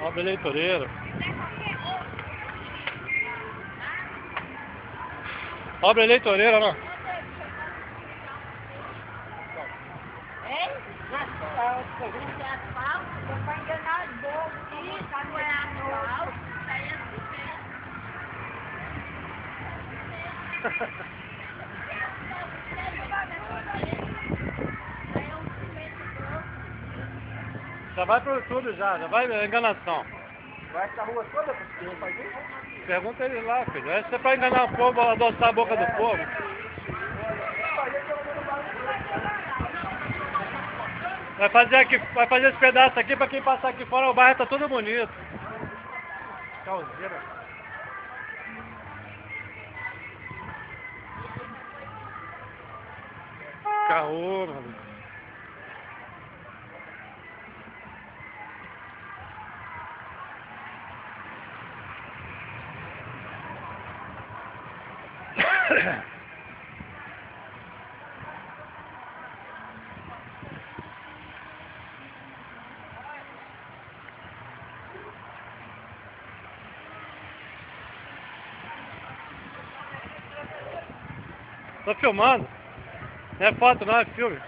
Pobre eleitoreiro. Pobre eleitoreiro, não? Hein? Isso é asfalto, depois enganar os bobos. Isso não é asfalto, isso aí é cimento. Já vai pro YouTube já vai enganação. Vai essa rua toda pra você fazer? Pergunta ele lá, filho. Essa é pra enganar o povo, adoçar a boca do povo. Vai fazer esse pedaço aqui pra quem passar aqui fora, o bairro tá todo bonito. Calzeira. Caô, mano. Tô filmando. Não é foto não, é filme.